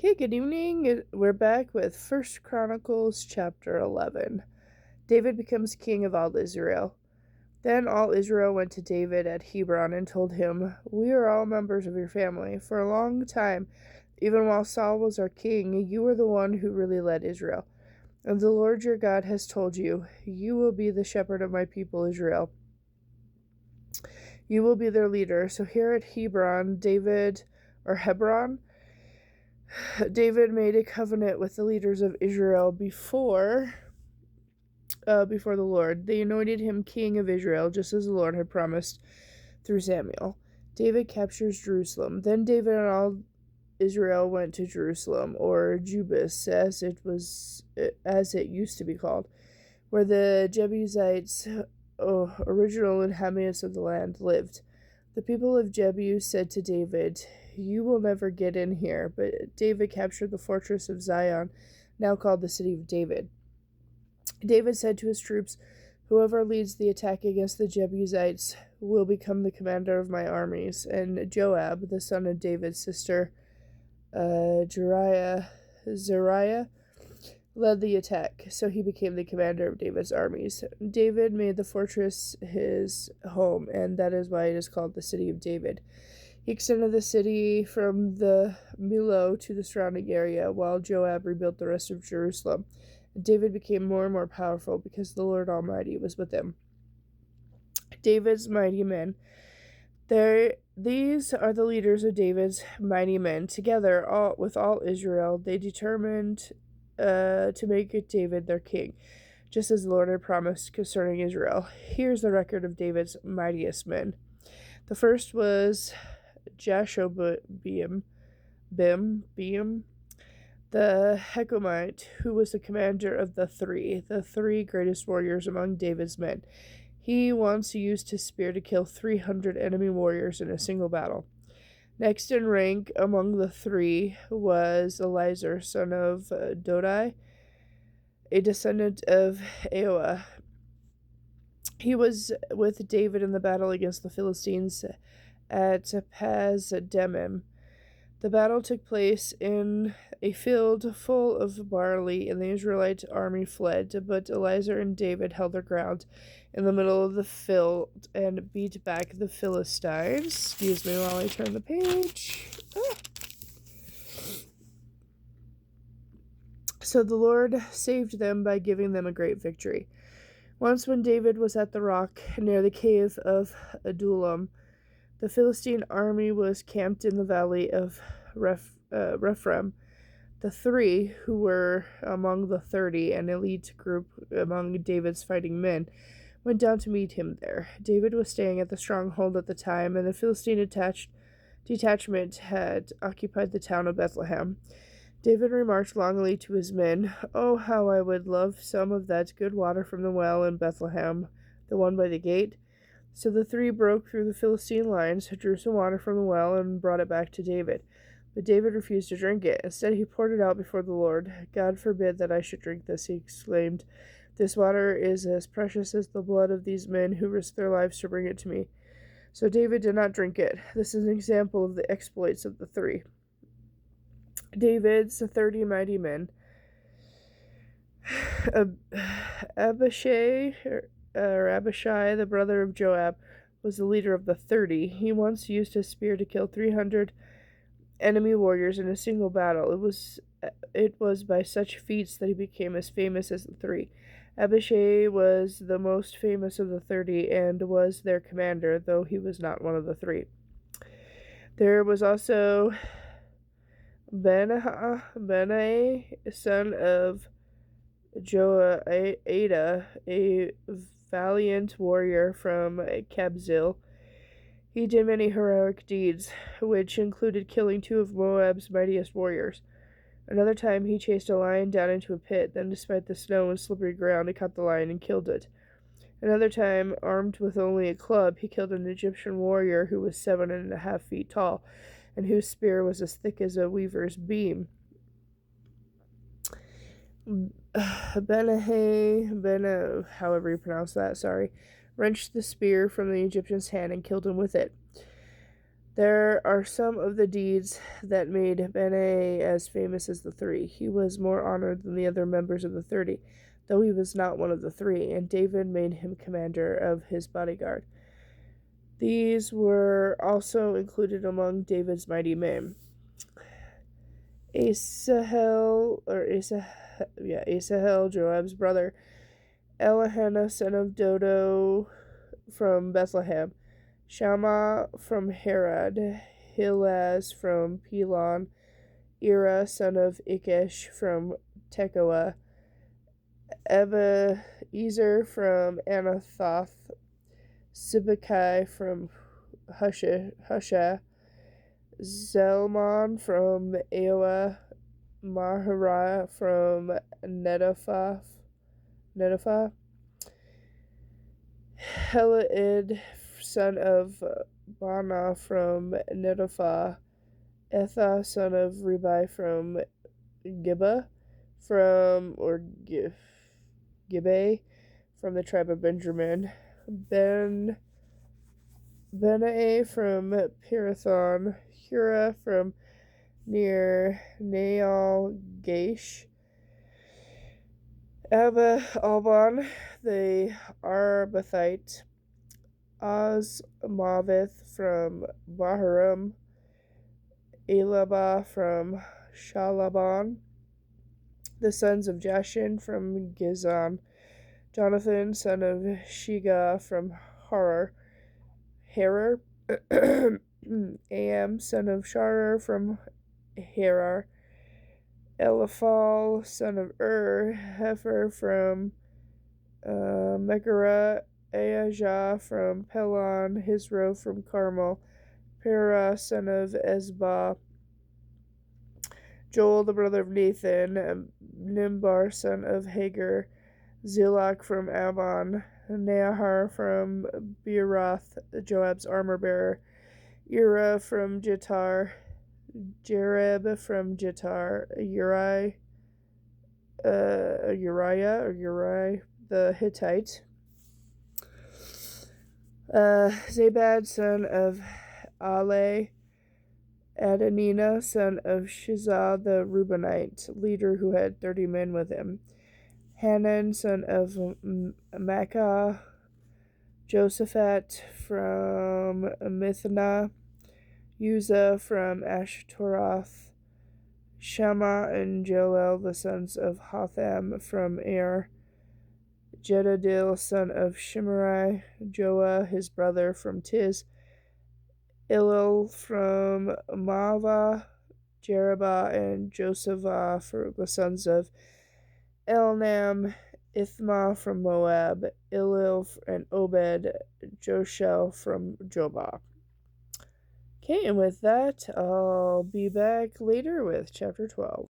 Okay, good evening. We're back with First Chronicles chapter 11. David becomes king of all Israel. Then all Israel went to David at Hebron and told him, "We are all members of your family. For a long time, even while Saul was our king, you were the one who really led Israel. And the Lord your God has told you, you will be the shepherd of my people Israel. You will be their leader." So here at Hebron, David made a covenant with the leaders of Israel before the Lord. They anointed him king of Israel, just as the Lord had promised through Samuel. David captures Jerusalem. Then David and all Israel went to Jerusalem, or Jubis, as it used to be called, where the Jebusites, original inhabitants of the land, lived. The people of Jebus said to David, "You will never get in here." But David captured the fortress of Zion, now called the City of David. David said to his troops, "Whoever leads the attack against the Jebusites will become the commander of my armies." And Joab, the son of David's sister, Zariah, led the attack, so he became the commander of David's armies. David made the fortress his home, and that is why it is called the City of David. He extended the city from the Millo to the surrounding area, while Joab rebuilt the rest of Jerusalem. David became more and more powerful because the Lord Almighty was with him. David's mighty men. These are the leaders of David's mighty men. Together, with all Israel, they determined to make David their king, just as the Lord had promised concerning Israel. Here's the record of David's mightiest men. The first was Jashobeam, the Hecomite, who was the commander of the three greatest warriors among David's men. He once used his spear to kill 300 enemy warriors in a single battle. Next in rank among the three was Eliezer, son of Dodai, a descendant of Aoah. He was with David in the battle against the Philistines at Pas-Demim. The battle took place in a field full of barley, and the Israelite army fled, but Eliezer and David held their ground in the middle of the field and beat back the Philistines. Excuse me while I turn the page. So the Lord saved them by giving them a great victory. Once when David was at the rock near the cave of Adullam, the Philistine army was camped in the valley of Rephaim. The three, who were among the 30, an elite group among David's fighting men, went down to meet him there. David was staying at the stronghold at the time, and the Philistine detachment had occupied the town of Bethlehem. David remarked longingly to his men, "Oh, how I would love some of that good water from the well in Bethlehem, the one by the gate." So the three broke through the Philistine lines, drew some water from the well, and brought it back to David. But David refused to drink it. Instead, he poured it out before the Lord. "God forbid that I should drink this," he exclaimed. "This water is as precious as the blood of these men who risked their lives to bring it to me." So David did not drink it. This is an example of the exploits of the three. David's 30 mighty men. Abishai, the brother of Joab, was the leader of the 30. He once used his spear to kill 300 enemy warriors in a single battle. It was by such feats that he became as famous as the three. Abishai was the most famous of the 30 and was their commander, though he was not one of the three. There was also Benaiah, son of Joada, a valiant warrior from Kabzeel. He did many heroic deeds, which included killing 2 of Moab's mightiest warriors. Another time he chased a lion down into a pit, then despite the snow and slippery ground, he caught the lion and killed it. Another time, armed with only a club, he killed an Egyptian warrior who was 7.5 feet tall, and whose spear was as thick as a weaver's beam. However you pronounce that, wrenched the spear from the Egyptian's hand and killed him with it. There are some of the deeds that made Bene as famous as the three. He was more honored than the other members of the 30, though he was not one of the three, and David made him commander of his bodyguard. These were also included among David's mighty men. Asahel, Joab's brother, Elihana, son of Dodo, from Bethlehem, Shammah from Harad, Hilaz from Pelon, Ira, son of Ikish, from Tekoa, Ebezer from Anathoth, Sibbecai from Husha, Zelmon from Aoa, Maharah from Netophath, Helaid, son of Bana from Netophath, Etha, son of Ribai from Gibeah, Gibeah, from the tribe of Benjamin, Benae from Pirathon, Hura from near Naal Gaish, Abba Alban the Arbathite, Azmaveth from Baharam, Elabah from Shalaban, the sons of Jashin from Gizon, Jonathan, son of Shiga from Harar, Am, son of Sharar from Harar, Eliphal, son of Hefer from Mechera, Ahijah from Pelon, Hizro from Carmel, Perah, son of Ezbah, Joel, the brother of Nathan, Nimbar, son of Hagar, Zilach from Ammon, Nahar from Beeroth, Joab's armor bearer, Ira from Jitar, Jereb from Jitar, Uriah the Hittite, Zabad, son of Ale, Adonina, son of Shizah the Reubenite, leader who had 30 men with him, Hanan, son of Makkah, Josaphat from Mithna, Uzzah from Ashtoroth, Shammah and Joel, the sons of Hotham from Er, Jedidil, son of Shimei, Joah, his brother from Tiz, Ilil from Mava, Jerebah and Josephah, for the sons of Elnam, Ithma from Moab, Ilil and Obed, Joshel from Jobah. Okay, and with that, I'll be back later with chapter 12.